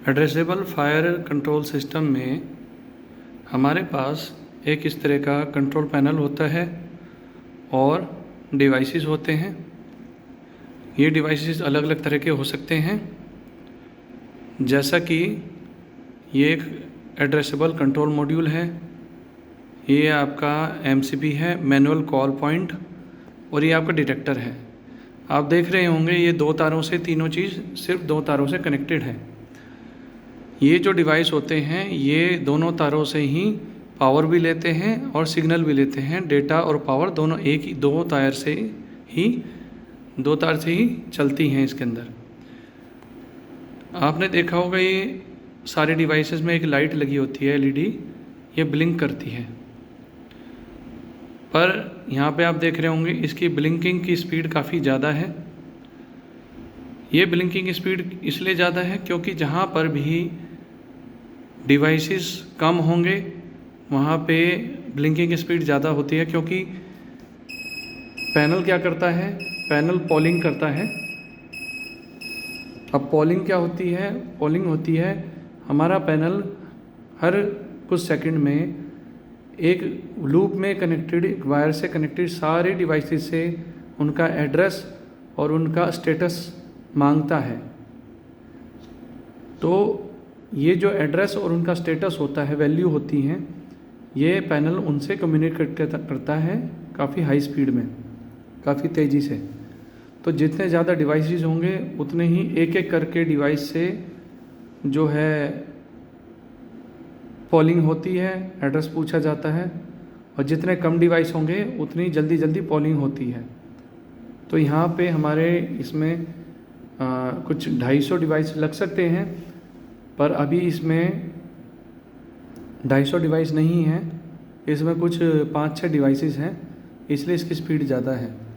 Addressable fire control system में हमारे पास एक इस तरह का कंट्रोल पैनल होता है और डिवाइसेस होते हैं। ये डिवाइसेस अलग अलग तरह के हो सकते हैं, जैसा कि ये एक एड्रेसेबल कंट्रोल मॉड्यूल है, ये आपका एमसीपी है, मैनुअल कॉल पॉइंट, और ये आपका डिटेक्टर है। आप देख रहे होंगे ये दो तारों से, तीनों चीज़ सिर्फ दो तारों से कनेक्टेड है। ये जो डिवाइस होते हैं ये दोनों तारों से ही पावर भी लेते हैं और सिग्नल भी लेते हैं। डेटा और पावर दोनों एक ही दो तार से ही चलती हैं। इसके अंदर आपने देखा होगा ये सारे डिवाइसेस में एक लाइट लगी होती है, एलईडी, ये ब्लिंक करती है। पर यहाँ पे आप देख रहे होंगे इसकी ब्लिंकिंग की स्पीड काफ़ी ज़्यादा है। ये ब्लिंकिंग स्पीड इसलिए ज़्यादा है क्योंकि जहाँ पर भी डिवाइसेस कम होंगे वहाँ पे ब्लिंकिंग स्पीड ज़्यादा होती है, क्योंकि पैनल क्या करता है, पैनल पॉलिंग करता है। अब पॉलिंग क्या होती है? पॉलिंग होती है हमारा पैनल हर कुछ सेकंड में एक लूप में कनेक्टेड, वायर से कनेक्टेड सारे डिवाइसेस से उनका एड्रेस और उनका स्टेटस मांगता है। तो ये जो एड्रेस और उनका स्टेटस होता है, वैल्यू होती हैं, ये पैनल उनसे कम्युनिकेट करता है काफ़ी हाई स्पीड में, काफ़ी तेज़ी से। तो जितने ज़्यादा डिवाइसेस होंगे उतने ही एक एक करके डिवाइस से जो है पॉलिंग होती है, एड्रेस पूछा जाता है, और जितने कम डिवाइस होंगे उतनी जल्दी जल्दी पॉलिंग होती है। तो यहाँ पे हमारे इसमें कुछ 250 डिवाइस लग सकते हैं, पर अभी इसमें 250 डिवाइस नहीं है, इसमें कुछ 5-6 डिवाइसेस हैं, इसलिए इसकी स्पीड ज़्यादा है।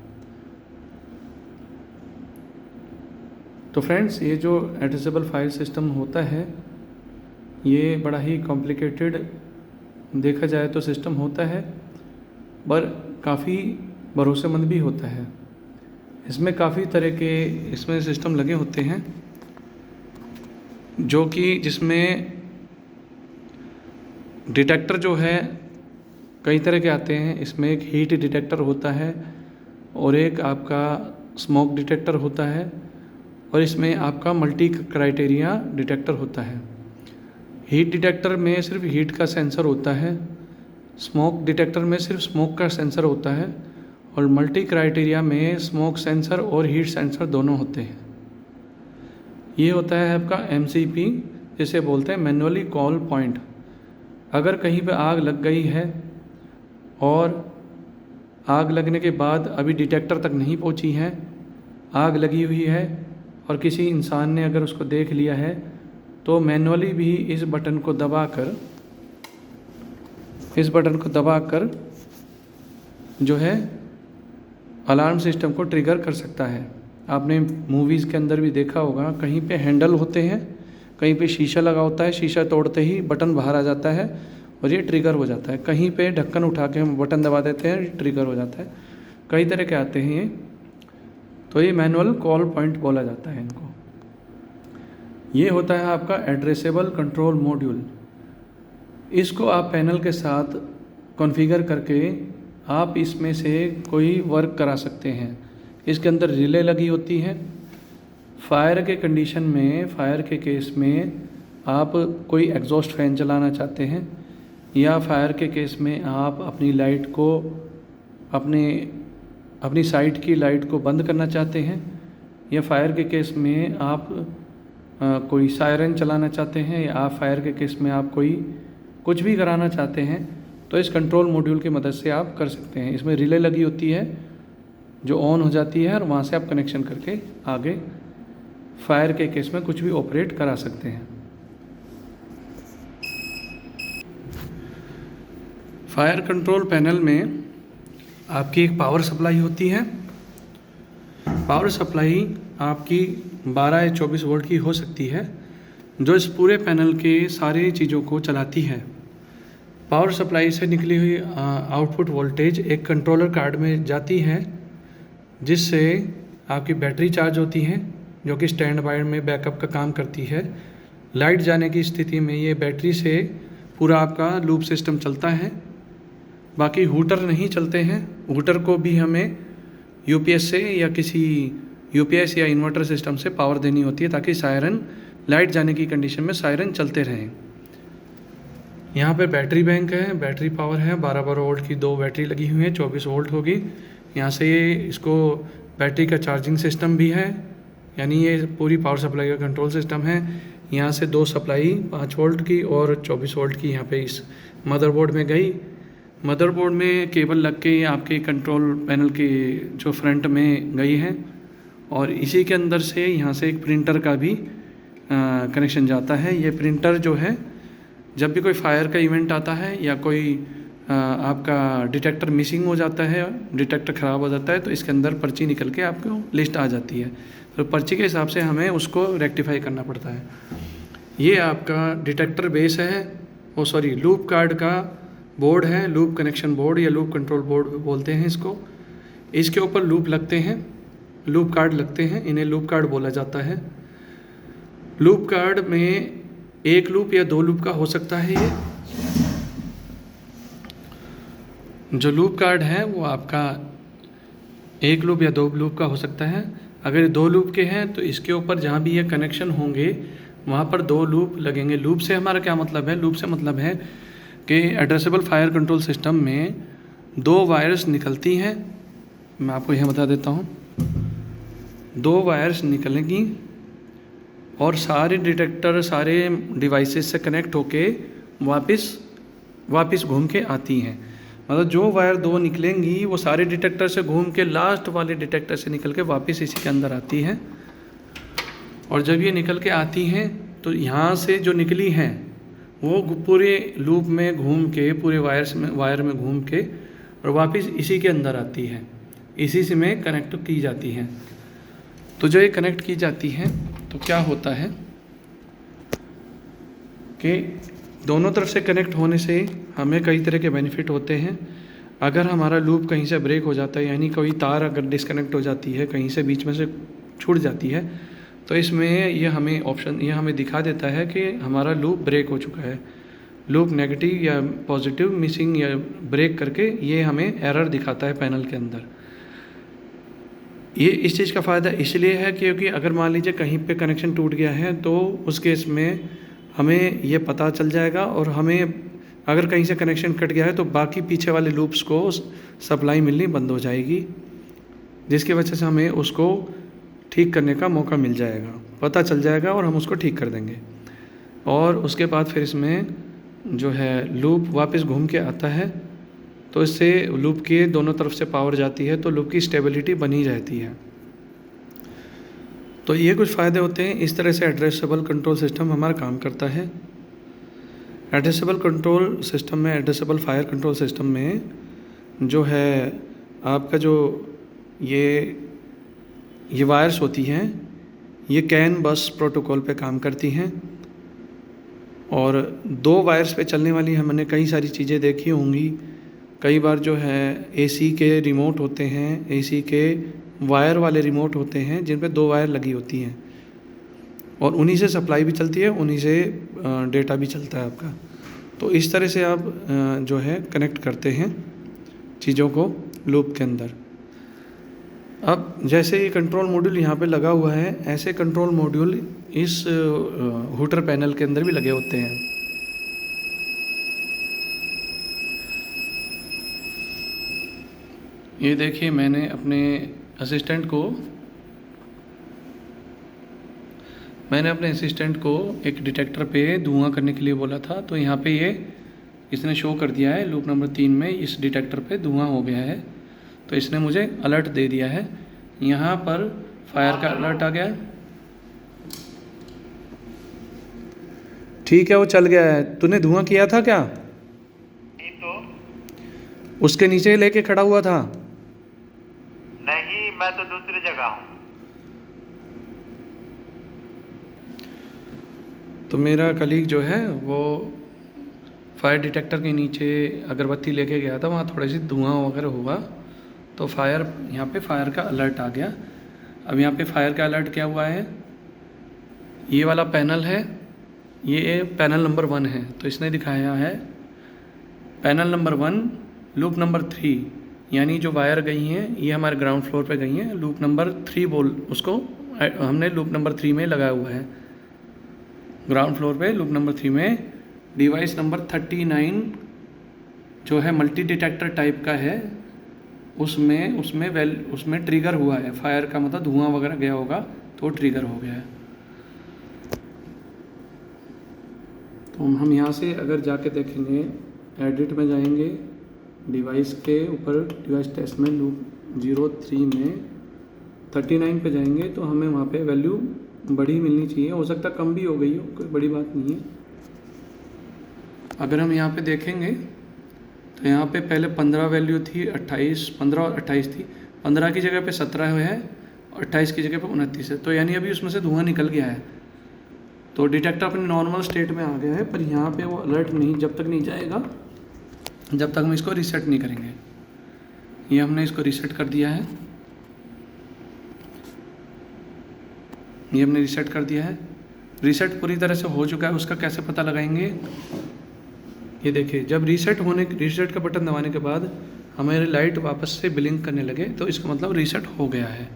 तो फ्रेंड्स, ये जो एड्रेसेबल फायर सिस्टम होता है ये बड़ा ही कॉम्प्लिकेटेड देखा जाए तो सिस्टम होता है, पर काफ़ी भरोसेमंद भी होता है। इसमें काफ़ी तरह के इसमें सिस्टम लगे होते हैं, जो कि जिसमें डिटेक्टर जो है कई तरह के आते हैं। इसमें एक हीट डिटेक्टर होता है और एक आपका स्मोक डिटेक्टर होता है, और इसमें आपका मल्टी क्राइटेरिया डिटेक्टर होता है। हीट डिटेक्टर में सिर्फ हीट का सेंसर होता है, स्मोक डिटेक्टर में सिर्फ स्मोक का सेंसर होता है, और मल्टी क्राइटेरिया में स्मोक सेंसर और हीट सेंसर दोनों होते हैं। ये होता है आपका एमसीपी, जिसे बोलते हैं मैनुअली कॉल पॉइंट। अगर कहीं पे आग लग गई है और आग लगने के बाद अभी डिटेक्टर तक नहीं पहुंची है, आग लगी हुई है और किसी इंसान ने अगर उसको देख लिया है, तो मैनुअली भी इस बटन को दबाकर जो है अलार्म सिस्टम को ट्रिगर कर सकता है। आपने मूवीज़ के अंदर भी देखा होगा, कहीं पे हैंडल होते हैं, कहीं पे शीशा लगा होता है, शीशा तोड़ते ही बटन बाहर आ जाता है और ये ट्रिगर हो जाता है। कहीं पे ढक्कन उठा के हम बटन दबा देते हैं, ट्रिगर हो जाता है। कई तरह के आते हैं ये, तो ये मैनुअल कॉल पॉइंट बोला जाता है इनको। ये होता है आपका एड्रेसेबल कंट्रोल मॉड्यूल। इसको आप पैनल के साथ कॉन्फ़िगर करके आप इसमें से कोई वर्क करा सकते हैं। इसके अंदर रिले लगी होती है। फायर के कंडीशन में, फायर के केस में आप कोई एग्जॉस्ट फैन चलाना चाहते हैं, या फायर के केस में आप अपनी लाइट को, अपनी साइट की लाइट को बंद करना चाहते हैं, या फायर के केस में आप कोई सायरन चलाना चाहते हैं, या आप फायर के केस में आप कोई कुछ भी कराना चाहते हैं, तो इस कंट्रोल मॉड्यूल की मदद से आप कर सकते हैं। इसमें रिले लगी होती है जो ऑन हो जाती है, और वहाँ से आप कनेक्शन करके आगे फायर के केस में कुछ भी ऑपरेट करा सकते हैं। फायर कंट्रोल पैनल में आपकी एक पावर सप्लाई होती है। पावर सप्लाई आपकी 12 या 24 वोल्ट की हो सकती है, जो इस पूरे पैनल के सारी चीज़ों को चलाती है। पावर सप्लाई से निकली हुई आउटपुट वोल्टेज एक कंट्रोलर कार्ड में जाती है, जिससे आपकी बैटरी चार्ज होती है, जो कि स्टैंड बाय में बैकअप का काम करती है। लाइट जाने की स्थिति में ये बैटरी से पूरा आपका लूप सिस्टम चलता है। बाकी हूटर नहीं चलते हैं। हूटर को भी हमें यूपीएस से या किसी यूपीएस या इन्वर्टर सिस्टम से पावर देनी होती है ताकि सायरन लाइट जाने की कंडीशन में सायरन चलते रहें। यहाँ पे बैटरी बैंक है, बैटरी पावर है, 12-12 वोल्ट की 2 बैटरी लगी हुई है, 24 वोल्ट होगी। यहाँ से ये इसको बैटरी का चार्जिंग सिस्टम भी है, यानी ये पूरी पावर सप्लाई का कंट्रोल सिस्टम है। यहाँ से 2 सप्लाई 5 वोल्ट की और 24 वोल्ट की यहाँ पे इस मदरबोर्ड में गई। मदरबोर्ड में केबल लग के आपके कंट्रोल पैनल के जो फ्रंट में गई है और इसी के अंदर से यहाँ से एक प्रिंटर का भी कनेक्शन जाता है। ये प्रिंटर जो है जब भी कोई फायर का इवेंट आता है या कोई आपका डिटेक्टर मिसिंग हो जाता है, डिटेक्टर ख़राब हो जाता है, तो इसके अंदर पर्ची निकल के आपको लिस्ट आ जाती है। तो पर्ची के हिसाब से हमें उसको रेक्टिफाई करना पड़ता है। ये आपका डिटेक्टर बेस है, लूप कार्ड का बोर्ड है, लूप कनेक्शन बोर्ड या लूप कंट्रोल बोर्ड बोलते हैं इसको। इसके ऊपर लूप लगते हैं, लूप कार्ड लगते हैं, इन्हें लूप कार्ड बोला जाता है। लूप कार्ड में 1 लूप या 2 लूप का हो सकता है। ये जो लूप कार्ड है वो आपका 1 लूप या 2 लूप का हो सकता है। अगर 2 लूप के हैं तो इसके ऊपर जहाँ भी ये कनेक्शन होंगे वहाँ पर 2 लूप लगेंगे। लूप से हमारा क्या मतलब है? लूप से मतलब है कि एड्रेसेबल फायर कंट्रोल सिस्टम में 2 वायर्स निकलती हैं। मैं आपको यह बता देता हूँ, 2 वायर्स निकलेंगी और सारे डिटेक्टर सारे डिवाइसेस से कनेक्ट होके वापस घूम के आती हैं। मतलब जो वायर 2 निकलेंगी वो सारे डिटेक्टर से घूम के लास्ट वाले डिटेक्टर से निकल के वापस इसी के अंदर आती हैं। और जब ये निकल के आती हैं तो यहाँ से जो निकली हैं वो पूरे लूप में घूम के, पूरे वायर में घूम के और वापस इसी के अंदर आती है, इसी से में कनेक्ट की जाती हैं। तो जो ये कनेक्ट की जाती हैं तो क्या होता है कि दोनों तरफ से कनेक्ट होने से हमें कई तरह के बेनिफिट होते हैं। अगर हमारा लूप कहीं से ब्रेक हो जाता है, यानी कोई तार अगर डिस्कनेक्ट हो जाती है, कहीं से बीच में से छूट जाती है, तो इसमें ये हमें दिखा देता है कि हमारा लूप ब्रेक हो चुका है। लूप नेगेटिव या पॉजिटिव मिसिंग या ब्रेक करके ये हमें एरर दिखाता है पैनल के अंदर। ये इस चीज़ का फ़ायदा इसलिए है क्योंकि अगर मान लीजिए कहीं पे कनेक्शन टूट गया है तो उस केस में हमें ये पता चल जाएगा और हमें अगर कहीं से कनेक्शन कट गया है तो बाकी पीछे वाले लूप्स को सप्लाई मिलनी बंद हो जाएगी, जिसकी वजह से हमें उसको ठीक करने का मौका मिल जाएगा, पता चल जाएगा और हम उसको ठीक कर देंगे। और उसके बाद फिर इसमें जो है लूप वापस घूम के आता है, तो इससे लूप के दोनों तरफ से पावर जाती है तो लूप की स्टेबिलिटी बनी रहती है। तो ये कुछ फ़ायदे होते हैं। इस तरह से एड्रेसेबल कंट्रोल सिस्टम हमारा काम करता है। एड्रेसेबल कंट्रोल सिस्टम में, एड्रेसेबल फायर कंट्रोल सिस्टम में जो है आपका जो ये वायर्स होती हैं, ये कैन बस प्रोटोकॉल पे काम करती हैं और 2 वायर्स पे चलने वाली हमने कई सारी चीज़ें देखी होंगी। कई बार जो है एसी के रिमोट होते हैं, एसी के वायर वाले रिमोट होते हैं जिन पे 2 वायर लगी होती हैं और उन्हीं से सप्लाई भी चलती है, उन्हीं से डेटा भी चलता है आपका। तो इस तरह से आप जो है कनेक्ट करते हैं चीज़ों को लूप के अंदर। अब जैसे ये कंट्रोल मॉड्यूल यहाँ पे लगा हुआ है, ऐसे कंट्रोल मॉड्यूल इस हूटर पैनल के अंदर भी लगे होते हैं। ये देखिए, मैंने अपने असिस्टेंट को एक डिटेक्टर पे धुआं करने के लिए बोला था, तो यहाँ पे इसने शो कर दिया है लूप नंबर 3 में इस डिटेक्टर पे धुआं हो गया है, तो इसने मुझे अलर्ट दे दिया है। यहाँ पर फायर का अलर्ट आ गया, ठीक है, वो चल गया है। तूने धुआं किया था क्या? तो उसके नीचे लेके खड़ा हुआ था? नहीं, मैं तो दूसरी जगह हूँ। तो मेरा कलीग जो है वो फायर डिटेक्टर के नीचे अगरबत्ती लेके गया था, वहाँ थोड़ी सी धुआं वगैरह हुआ तो यहाँ पे फायर का अलर्ट आ गया। अब यहाँ पे फायर का अलर्ट क्या हुआ है, ये वाला पैनल है ये पैनल नंबर 1 है, तो इसने दिखाया है पैनल नंबर 1 लूप नंबर 3, यानी जो वायर गई हैं ये हमारे ग्राउंड फ्लोर पे गई हैं। लूप नंबर 3 बोल उसको हमने लूप नंबर 3 में लगाया हुआ है। ग्राउंड फ्लोर पे लूप नंबर 3 में डिवाइस नंबर 39 जो है मल्टी डिटेक्टर टाइप का है, उसमें ट्रिगर हुआ है। फायर का मतलब धुआं वगैरह गया होगा तो ट्रिगर हो गया है। तो हम यहाँ से अगर जाके देखेंगे, एडिट में जाएंगे, डिवाइस के ऊपर डिवाइस टेस्ट में लूप 03 में 39 पे जाएंगे तो हमें वहाँ पे वैल्यू बड़ी मिलनी चाहिए। हो सकता कम भी हो गई हो, कोई बड़ी बात नहीं है। अगर हम यहाँ पे देखेंगे तो यहाँ पे पहले 15 वैल्यू थी, 15 और 28 थी। 15 की जगह पे 17 है और 28 की जगह पे 29 है, तो यानी अभी उसमें से धुआं निकल गया है। तो डिटेक्टर अपने नॉर्मल स्टेट में आ गया है, पर यहाँ पे वो अलर्ट नहीं जब तक नहीं जाएगा जब तक हम इसको रीसेट नहीं करेंगे। ये हमने इसको रीसेट कर दिया है, ये हमने रीसेट कर दिया है। रीसेट पूरी तरह से हो चुका है। उसका कैसे पता लगाएंगे, ये देखिए, जब रीसेट का बटन दबाने के बाद हमारी लाइट वापस से ब्लिंक करने लगे तो इसका मतलब रीसेट हो गया है।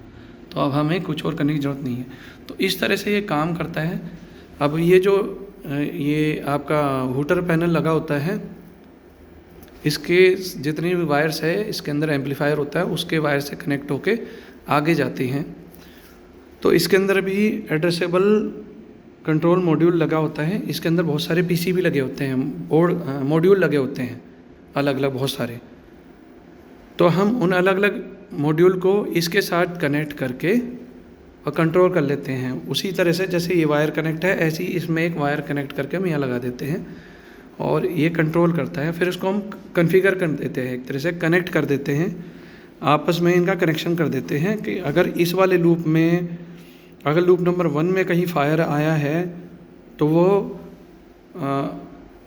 तो अब हमें कुछ और करने की ज़रूरत नहीं है। तो इस तरह से ये काम करता है। अब ये आपका हूटर पैनल लगा होता है, इसके जितनी भी वायर्स है इसके अंदर एम्पलीफायर होता है, उसके वायर से कनेक्ट होके आगे जाती हैं। तो इसके अंदर भी एड्रेसेबल कंट्रोल मॉड्यूल लगा होता है। इसके अंदर बहुत सारे पीसीबी लगे होते हैं, मॉड्यूल लगे होते हैं अलग अलग बहुत सारे। तो हम उन अलग अलग मॉड्यूल को इसके साथ कनेक्ट करके और कंट्रोल कर लेते हैं। उसी तरह से जैसे ये वायर कनेक्ट है, ऐसे ही इसमें एक वायर कनेक्ट करके हम यहाँ लगा देते हैं और ये कंट्रोल करता है। फिर इसको हम कॉन्फ़िगर कर देते हैं, एक तरह से कनेक्ट कर देते हैं, आपस में इनका कनेक्शन कर देते हैं कि अगर इस वाले लूप में, अगर लूप नंबर 1 में कहीं फायर आया है तो वो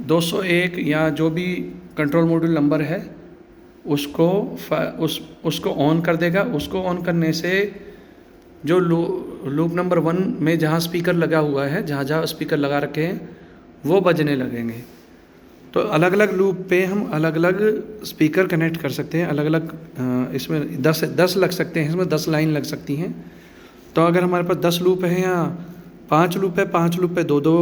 201 या जो भी कंट्रोल मॉड्यूल नंबर है उसको ऑन कर देगा। उसको ऑन करने से जो लूप नंबर 1 में जहाँ स्पीकर लगा हुआ है, जहाँ स्पीकर लगा रखे हैं, वो बजने लगेंगे। तो अलग अलग लूप पे हम अलग अलग स्पीकर कनेक्ट कर सकते हैं। अलग अलग इसमें 10 लग सकते हैं, इसमें 10 लाइन लग सकती हैं। तो अगर हमारे पास 10 लूप है या 5 लूप है, 5 लूप पे 2-2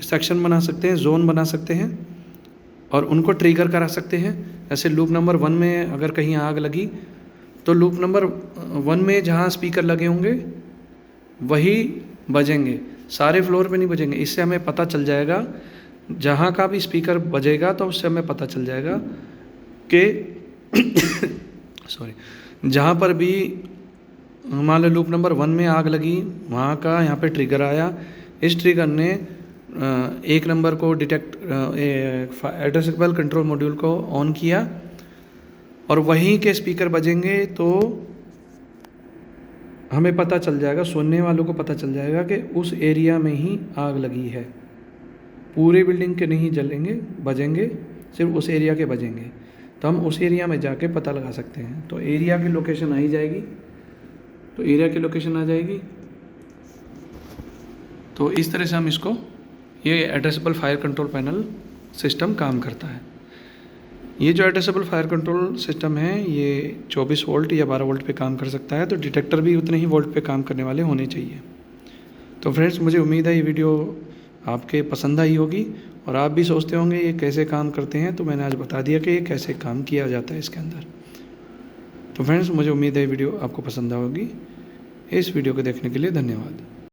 सेक्शन बना सकते हैं, जोन बना सकते हैं और उनको ट्रिगर करा सकते हैं। ऐसे लूप नंबर 1 में अगर कहीं आग लगी तो लूप नंबर 1 में जहाँ स्पीकर लगे होंगे वही बजेंगे, सारे फ्लोर पे नहीं बजेंगे। इससे हमें पता चल जाएगा, जहाँ का भी स्पीकर बजेगा तो उससे हमें पता चल जाएगा कि जहाँ पर भी मान लो लूप नंबर 1 में आग लगी, वहाँ का यहाँ पे ट्रिगर आया। इस ट्रिगर ने 1 नंबर को एड्रेसेबल कंट्रोल मॉड्यूल को ऑन किया और वहीं के स्पीकर बजेंगे तो हमें पता चल जाएगा, सुनने वालों को पता चल जाएगा कि उस एरिया में ही आग लगी है। पूरे बिल्डिंग के नहीं जलेंगे, बजेंगे, सिर्फ उस एरिया के बजेंगे। तो हम उस एरिया में जाके पता लगा सकते हैं। तो एरिया की लोकेशन आ ही जाएगी, तो एरिया की लोकेशन आ जाएगी। तो इस तरह से हम इसको, ये addressable fire control panel system काम करता है। ये जो एड्रेसेबल फायर कंट्रोल सिस्टम है ये 24 वोल्ट या 12 वोल्ट पे काम कर सकता है। तो डिटेक्टर भी उतने ही वोल्ट पे काम करने वाले होने चाहिए। तो फ्रेंड्स, मुझे उम्मीद है ये वीडियो आपके पसंद आई होगी और आप भी सोचते होंगे ये कैसे काम करते हैं। तो मैंने आज बता दिया कि ये कैसे काम किया जाता है इसके अंदर। तो फ्रेंड्स, मुझे उम्मीद है वीडियो आपको पसंद आएगी। इस वीडियो को देखने के लिए धन्यवाद।